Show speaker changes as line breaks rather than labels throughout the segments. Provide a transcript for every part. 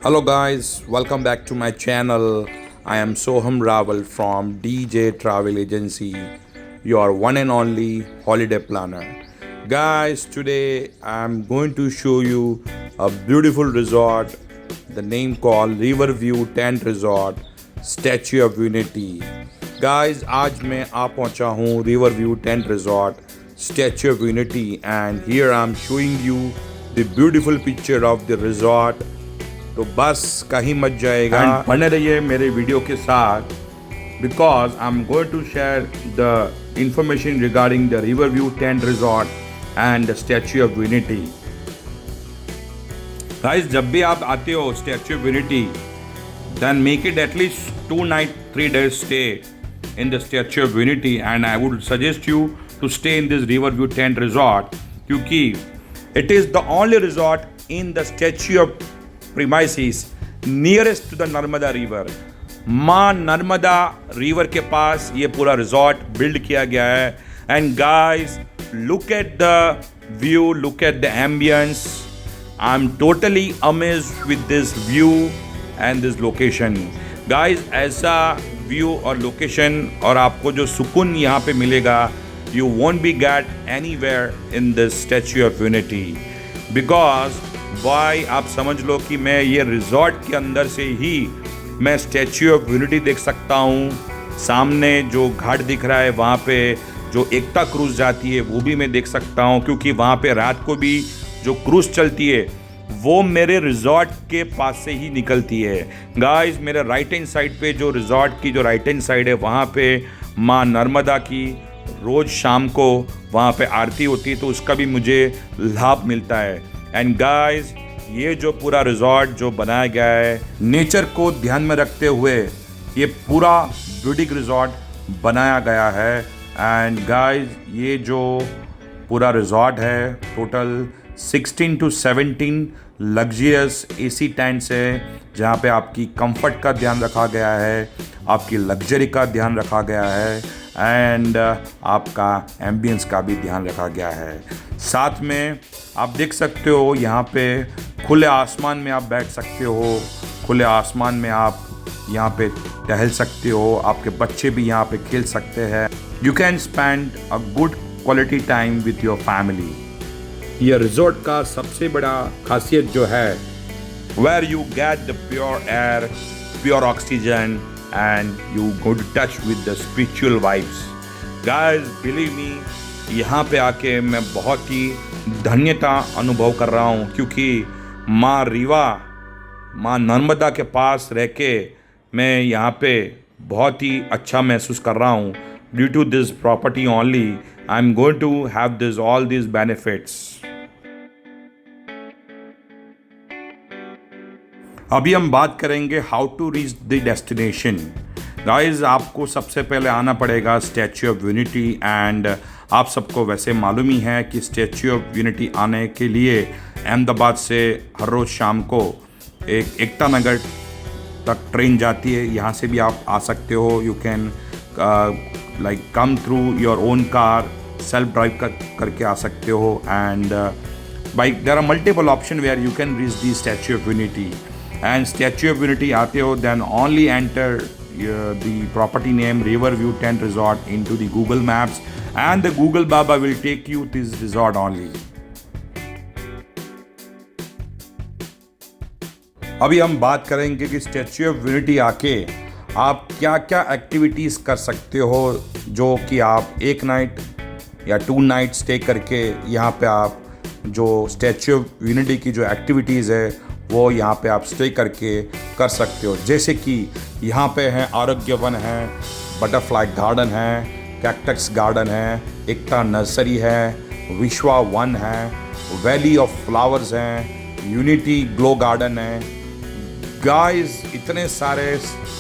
Hello guys, welcome back to my channel. I am Soham Rawal from DJ Travel Agency, your one and only holiday planner. Guys, today I'm going to show you a beautiful resort, the name called Riverview Tent Resort, Statue of Unity. Guys, आज मैं आ पहुंचा हूँ Riverview Tent Resort, Statue of Unity, and here I'm showing you the beautiful picture of the resort. तो बस कहीं मत जाएगा and बने रहिए मेरे वीडियो के साथ because I am going to share the information regarding the river view tent resort and the Statue of Unity. Guys, जब भी आप आते हो Statue of Unity then make it at least 2 night 3 days stay in the Statue of Unity and I would suggest you to stay in this river view tent resort क्योंकि it is the only resort in the Statue of premises nearest to the Narmada River. माँ Narmada river के पास ये पूरा resort build किया गया है. And guys, look at the view, look at the ambience. I am totally amazed with this view and this location. Guys, ऐसा view और location और आपको जो सुकून यहाँ पे मिलेगा, you won't be get anywhere in this Statue of Unity. Because why आप समझ लो कि मैं ये रिजॉर्ट के अंदर से ही मैं स्टैच्यू ऑफ यूनिटी देख सकता हूँ. सामने जो घाट दिख रहा है वहाँ पे जो एकता क्रूज़ जाती है वो भी मैं देख सकता हूँ क्योंकि वहाँ पे रात को भी जो क्रूज़ चलती है वो मेरे रिजॉर्ट के पास से ही निकलती है. गाइस, मेरे राइट हैंड साइड पे जो रिजॉर्ट की जो राइट हैंड साइड है वहाँ पे माँ नर्मदा की रोज़ शाम को वहाँ पे आरती होती है तो उसका भी मुझे लाभ मिलता है. एंड गाइस, ये जो पूरा रिजॉर्ट जो बनाया गया है नेचर को ध्यान में रखते हुए ये पूरा ब्यूटिक रिजॉर्ट बनाया गया है. एंड गाइस, ये जो पूरा रिजॉर्ट है total 16 to 17 luxurious AC tents है जहाँ पे आपकी कंफर्ट का ध्यान रखा गया है, आपकी लग्जरी का ध्यान रखा गया है एंड आपका एम्बियंस का भी ध्यान रखा गया है. साथ में आप देख सकते हो यहाँ पे खुले आसमान में आप बैठ सकते हो, खुले आसमान में आप यहाँ पे टहल सकते हो, आपके बच्चे भी यहाँ पे खेल सकते हैं. You can spend a good quality time with your family. ये रिजॉर्ट का सबसे बड़ा खासियत जो है where you get the pure air, pure oxygen and you go to touch with the spiritual vibes. Guys, believe me, यहाँ पे आके मैं बहुत ही धन्यता अनुभव कर रहा हूँ क्योंकि माँ रीवा, माँ नर्मदा के पास रह के मैं यहाँ पे बहुत ही अच्छा महसूस कर रहा हूँ. Due to this property only I am going to have this all this benefits. अभी हम बात करेंगे how to reach the destination. Guys, आपको सबसे पहले आना पड़ेगा स्टैच्यू ऑफ यूनिटी एंड आप सबको वैसे मालूम ही है कि स्टैच्यू ऑफ यूनिटी आने के लिए अहमदाबाद से हर रोज़ शाम को एक एकता नगर तक ट्रेन जाती है. यहाँ से भी आप आ सकते हो. You can like come through your own car, self drive करके आ सकते हो and bike there are multiple option where you can reach the Statue of Unity. And Statue of Unity आते हो then only enter the property name Riverview Tent Resort into the Google Maps and the Google Baba will take you to this resort only. अभी हम बात करेंगे कि statue of unity आके आप क्या क्या एक्टिविटीज़ कर सकते हो जो कि आप 1 नाइट या 2 नाइट स्टे करके यहाँ पे आप जो स्टैच्यू ऑफ यूनिटी की जो एक्टिविटीज़ है वो यहाँ पे आप स्टे करके कर सकते हो. जैसे कि यहाँ पे है आरोग्य वन है, बटरफ्लाई गार्डन है, कैक्टस गार्डन है, एकता नर्सरी है, विश्वा वन है, वैली ऑफ फ्लावर्स हैं, यूनिटी ग्लो गार्डन है. गाइस, इतने सारे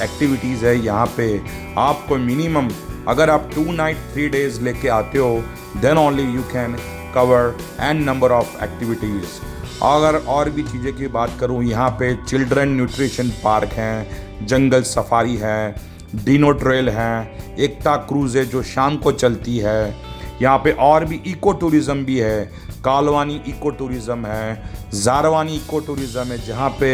एक्टिविटीज़ है यहाँ पे. आपको मिनिमम अगर आप 2 night 3 days लेके आते हो then only you can cover an number of activities. अगर और भी चीज़ें की बात करूँ, यहाँ पे चिल्ड्रन न्यूट्रिशन पार्क हैं, जंगल सफारी है, डिनो ट्रेल हैं, एकता क्रूज़ है जो शाम को चलती है. यहाँ पे और भी इको टूरिज़म भी है, कालवानी इको टूरिज़म है, जारवानी इको टूरिज़म है जहाँ पे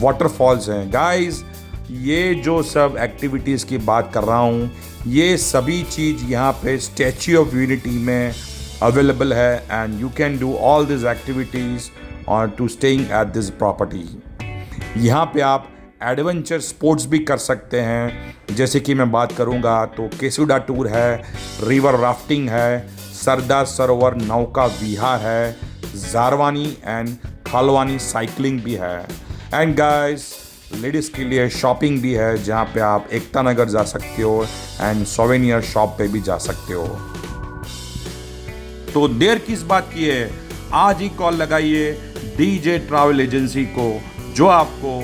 वाटरफॉल्स हैं। गाइस, ये जो सब एक्टिविटीज़ की बात कर रहा हूँ, ये सभी चीज़ यहाँ पे स्टैच्यू ऑफ यूनिटी में अवेलेबल है and you can do all this activities और to staying at this property. यहाँ पे आप एडवेंचर स्पोर्ट्स भी कर सकते हैं। जैसे कि मैं बात करूँगा तो केसुडा टूर है, रिवर राफ्टिंग है, सरदार सरोवर नौका विहार है, जारवानी एंड खालवानी साइकिलिंग भी है। एंड गाइस, लेडीज़ के लिए शॉपिंग भी है, जहाँ पे आप एकता नगर जा सकते हो एंड सोवेनियर शॉप पे भी जा सकते हो। तो देर किस बात की है, आज ही कॉल लगाइए डीजे ट्रैवल एजेंसी को, जो आपको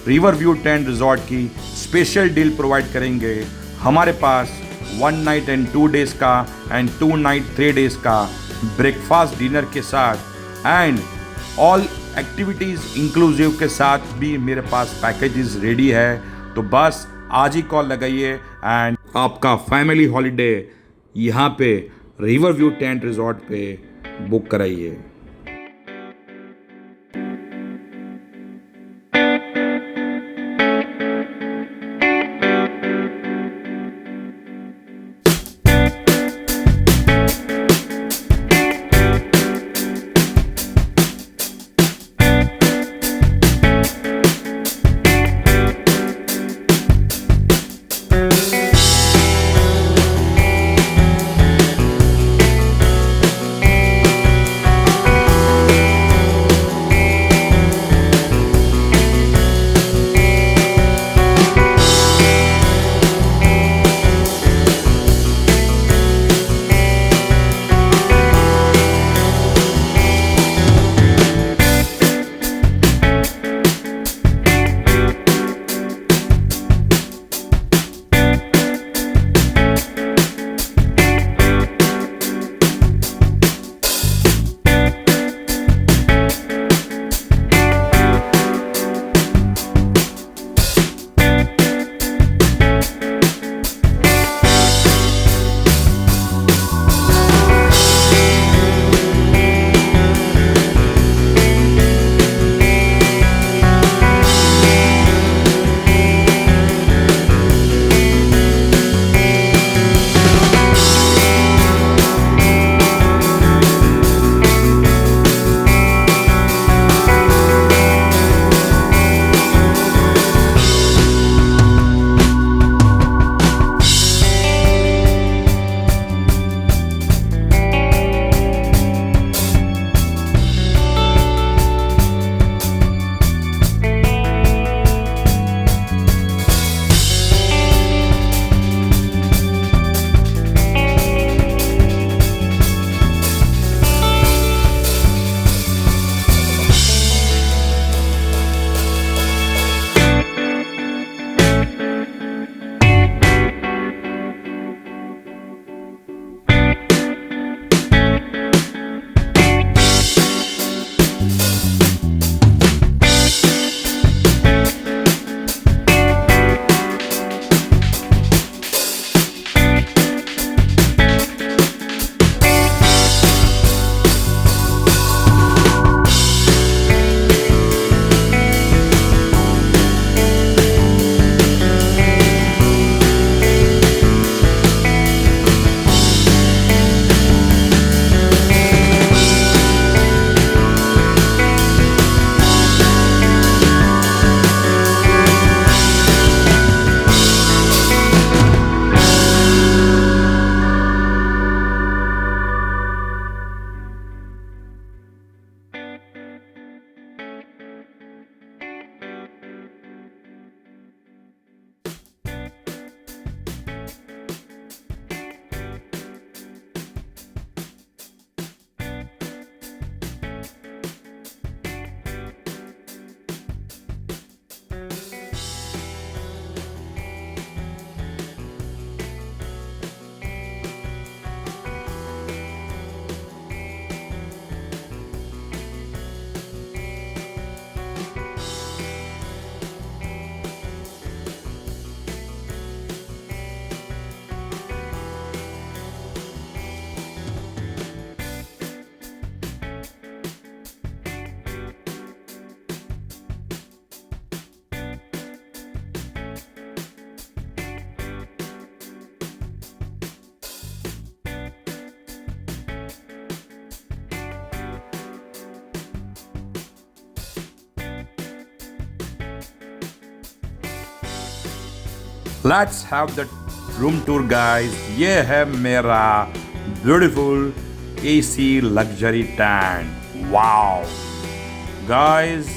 रिवरव्यू टेंट रिजॉर्ट की स्पेशल डील प्रोवाइड करेंगे। हमारे पास 1 नाइट एंड 2 डेज का एंड 2 नाइट 3 डेज का ब्रेकफास्ट डिनर के साथ एंड ऑल एक्टिविटीज़ इंक्लूसिव के साथ भी मेरे पास पैकेजेस रेडी है। तो बस आज ही कॉल लगाइए एंड आपका फैमिली हॉलीडे यहाँ पे रिवरव्यू टेंट रिजॉर्ट पे बुक कराइए। Let's have the room tour guys. ये है मेरा beautiful AC luxury tent. Wow guys,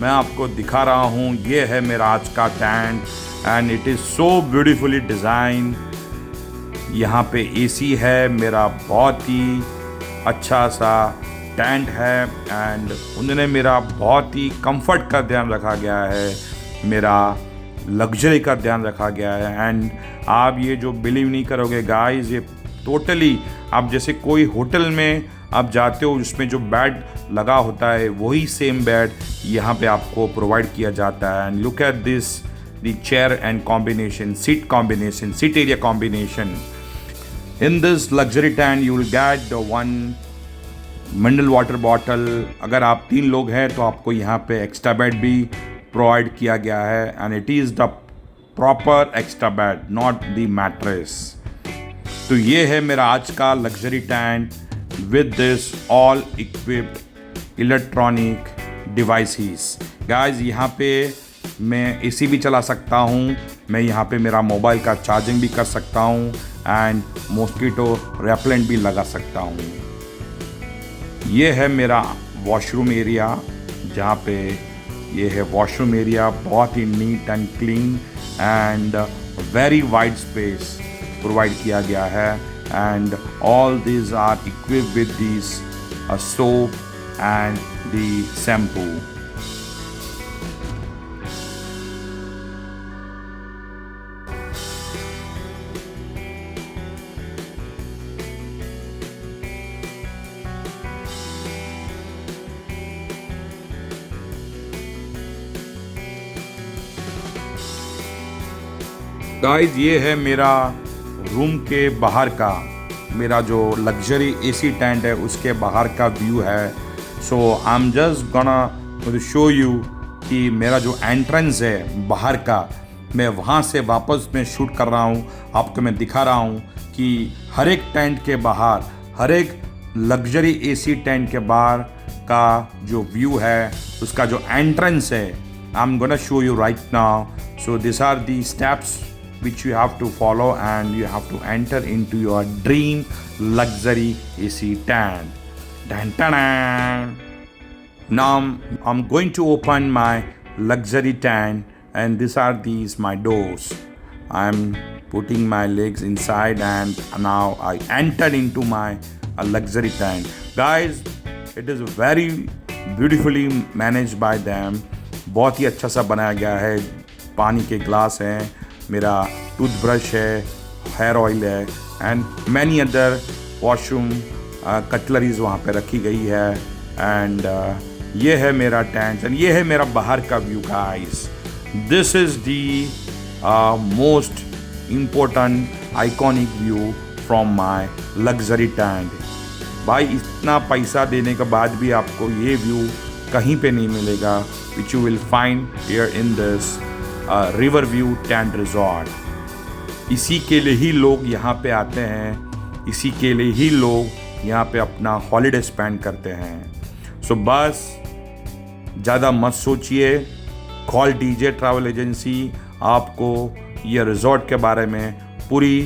मैं आपको दिखा रहा हूँ, ये है मेरा आज का tent and it is so beautifully design. यहाँ पे एसी है, मेरा बहुत ही अच्छा सा टेंट है एंड उन्होंने मेरा बहुत ही कंफर्ट का ध्यान रखा गया है, मेरा लग्जरी का ध्यान रखा गया है। एंड आप ये जो बिलीव नहीं करोगे गाइस, ये टोटली आप जैसे कोई होटल में आप जाते हो उसमें जो बेड लगा होता है वही सेम बेड यहाँ पे आपको प्रोवाइड किया जाता है। And look at this, the chair and combination, seat area combination. In this luxury tent you will get one mineral water bottle. अगर आप 3 लोग हैं तो आपको यहाँ पे एक्स्ट्रा बेड भी प्रोवाइड किया गया है and it is the proper extra bed, not the mattress. तो ये है मेरा आज का luxury tent with this all equipped electronic devices. Guys, यहाँ पे मैं एसी भी चला सकता हूँ, मैं यहाँ पे मेरा मोबाइल का चार्जिंग भी कर सकता हूँ एंड मॉस्किटो रेपेलेंट भी लगा सकता हूँ। ये है मेरा वॉशरूम एरिया, जहाँ पे ये है वॉशरूम एरिया, बहुत ही neat and clean and very wide space provide किया गया है and all this are equipped with this soap and the shampoo. Guys, ये है मेरा रूम के बाहर का, मेरा जो लग्जरी एसी टेंट है उसके बाहर का व्यू है। So I am just gonna show you कि मेरा जो एंट्रेंस है बाहर का, मैं वहाँ से वापस मैं शूट कर रहा हूँ, आपको मैं दिखा रहा हूँ कि हर एक टेंट के बाहर, हर एक लग्जरी एसी टेंट के बाहर का जो व्यू है, उसका जो एंट्रेंस है, I am gonna show you right now. So this are the steps which you have to follow and you have to enter into your dream luxury AC tent. Dun, dun, dun. Now I'm going to open my luxury tent and these are my doors. I'm putting my legs inside and now I enter into my luxury tent. Guys, it is very beautifully managed by them. बहुत ही अच्छा सा बनाया गया है, पानी के glass हैं, मेरा टूथब्रश है, हेयर ऑयल है and many other washroom cutleries वहाँ पे रखी गई है। एंड ये है मेरा टेंट एंड ये है मेरा बाहर का view guys. This is the most important iconic view from my luxury tent. भाई, इतना पैसा देने के बाद भी आपको ये व्यू कहीं पे नहीं मिलेगा, which you will find here in this Riverview tent resort. इसी के लिए ही लोग यहाँ पे आते हैं, इसी के लिए ही लोग यहाँ पे अपना हॉलीडे स्पेंड करते हैं। सो बस ज़्यादा मत सोचिए, कॉल डीजे ट्रैवल एजेंसी आपको ये रिजॉर्ट के बारे में पूरी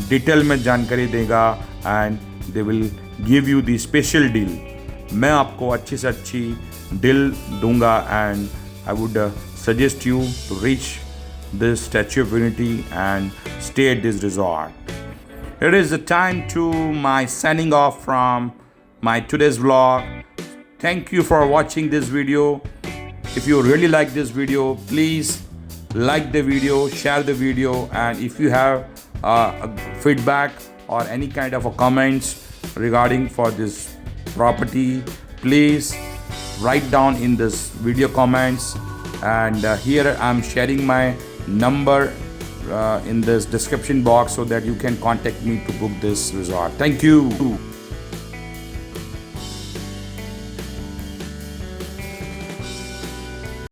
डिटेल में जानकारी देगा and they will give you the special deal. मैं आपको अच्छी से अच्छी डील दूंगा and I would suggest you to reach this Statue of Unity and stay at this resort. It is the time to my signing off from my today's vlog. Thank you for watching this video. If you really like this video, please like the video, share the video, and if you have a feedback or any kind of a comments regarding for this property, please write down in this video comments. And here I'm sharing my number in this description box so that you can contact me to book this resort. Thank you.